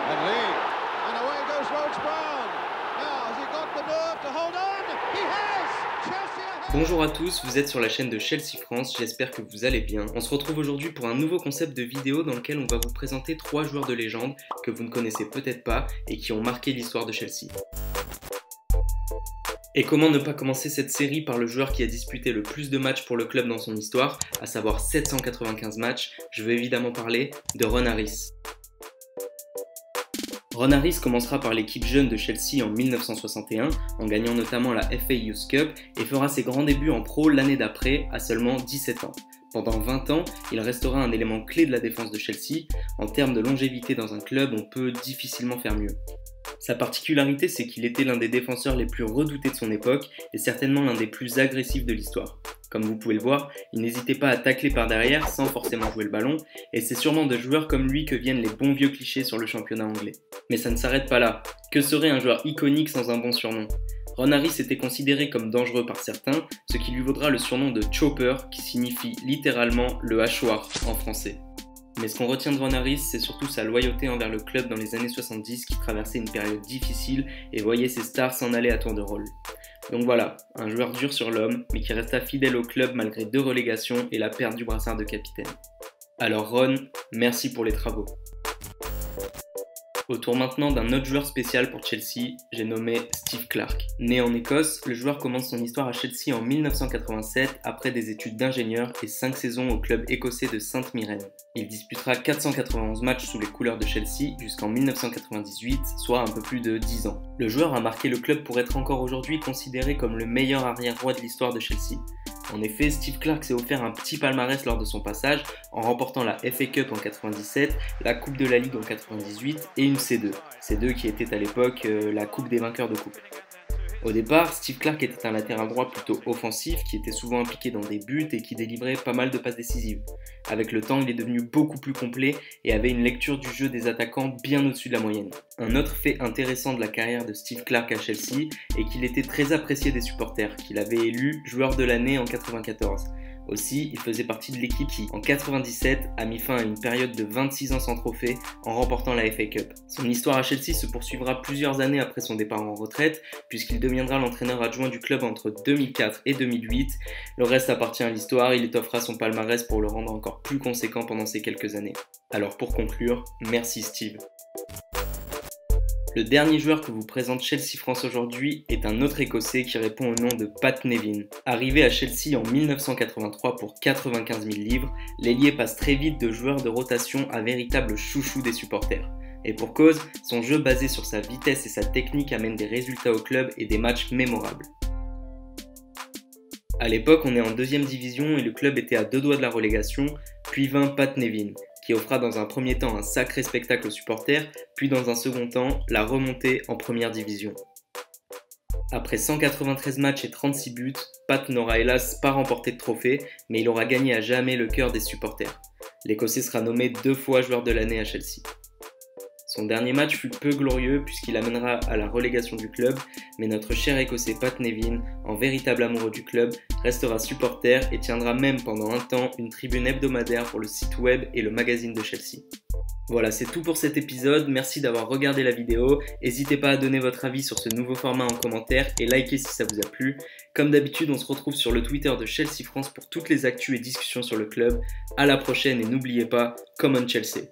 And Lee, and away goes Rhodes-Brown. Now, has he got the nerve to hold on? He has! Chelsea ahead! Bonjour à tous, vous êtes sur la chaîne de Chelsea France, j'espère que vous allez bien. On se retrouve aujourd'hui pour un nouveau concept de vidéo dans lequel on va vous présenter 3 joueurs de légende que vous ne connaissez peut-être pas et qui ont marqué l'histoire de Chelsea. Et comment ne pas commencer cette série par le joueur qui a disputé le plus de matchs pour le club dans son histoire, à savoir 795 matchs, je veux évidemment parler de Ron Harris. Ron Harris commencera par l'équipe jeune de Chelsea en 1961, en gagnant notamment la FA Youth Cup, et fera ses grands débuts en pro l'année d'après, à seulement 17 ans. Pendant 20 ans, il restera un élément clé de la défense de Chelsea. En termes de longévité dans un club, on peut difficilement faire mieux. Sa particularité, c'est qu'il était l'un des défenseurs les plus redoutés de son époque et certainement l'un des plus agressifs de l'histoire. Comme vous pouvez le voir, il n'hésitait pas à tacler par derrière sans forcément jouer le ballon, et c'est sûrement de joueurs comme lui que viennent les bons vieux clichés sur le championnat anglais. Mais ça ne s'arrête pas là. Que serait un joueur iconique sans un bon surnom ? Ron Harris était considéré comme dangereux par certains, ce qui lui vaudra le surnom de Chopper, qui signifie littéralement le hachoir en français. Mais ce qu'on retient de Ron Harris, c'est surtout sa loyauté envers le club dans les années 70 qui traversait une période difficile et voyait ses stars s'en aller à tour de rôle. Donc voilà, un joueur dur sur l'homme, mais qui resta fidèle au club malgré 2 relégations et la perte du brassard de capitaine. Alors Ron, merci pour les travaux. Autour maintenant d'un autre joueur spécial pour Chelsea, j'ai nommé Steve Clarke. Né en Écosse, le joueur commence son histoire à Chelsea en 1987 après des études d'ingénieur et 5 saisons au club écossais de Saint Mirren. Il disputera 491 matchs sous les couleurs de Chelsea jusqu'en 1998, soit un peu plus de 10 ans. Le joueur a marqué le club pour être encore aujourd'hui considéré comme le meilleur arrière-droit de l'histoire de Chelsea. En effet, Steve Clarke s'est offert un petit palmarès lors de son passage en remportant la FA Cup en 97, la Coupe de la Ligue en 98 et une C2. C2 qui était à l'époque la Coupe des vainqueurs de coupe. Au départ, Steve Clarke était un latéral droit plutôt offensif qui était souvent impliqué dans des buts et qui délivrait pas mal de passes décisives. Avec le temps, il est devenu beaucoup plus complet et avait une lecture du jeu des attaquants bien au-dessus de la moyenne. Un autre fait intéressant de la carrière de Steve Clarke à Chelsea est qu'il était très apprécié des supporters, qu'il avait élu joueur de l'année en 1994. Aussi, il faisait partie de l'équipe qui, en 1997, a mis fin à une période de 26 ans sans trophée en remportant la FA Cup. Son histoire à Chelsea se poursuivra plusieurs années après son départ en retraite, puisqu'il deviendra l'entraîneur adjoint du club entre 2004 et 2008. Le reste appartient à l'histoire, il étoffera son palmarès pour le rendre encore plus conséquent pendant ces quelques années. Alors pour conclure, merci Steve. Le dernier joueur que vous présente Chelsea France aujourd'hui est un autre Écossais qui répond au nom de Pat Nevin. Arrivé à Chelsea en 1983 pour 95 000 livres, l'ailier passe très vite de joueur de rotation à véritable chouchou des supporters. Et pour cause, son jeu basé sur sa vitesse et sa technique amène des résultats au club et des matchs mémorables. À l'époque, on est en 2e division et le club était à 2 doigts de la relégation, puis vint Pat Nevin, qui offra dans un premier temps un sacré spectacle aux supporters, puis dans un second temps, la remontée en 1re division. Après 193 matchs et 36 buts, Pat n'aura hélas pas remporté de trophée, mais il aura gagné à jamais le cœur des supporters. L'Écossais sera nommé 2 fois joueur de l'année à Chelsea. Son dernier match fut peu glorieux puisqu'il amènera à la relégation du club, mais notre cher Écossais Pat Nevin, en véritable amoureux du club, restera supporter et tiendra même pendant un temps une tribune hebdomadaire pour le site web et le magazine de Chelsea. Voilà, c'est tout pour cet épisode, merci d'avoir regardé la vidéo, n'hésitez pas à donner votre avis sur ce nouveau format en commentaire et likez si ça vous a plu. Comme d'habitude, on se retrouve sur le Twitter de Chelsea France pour toutes les actus et discussions sur le club. À la prochaine et n'oubliez pas, Come on Chelsea!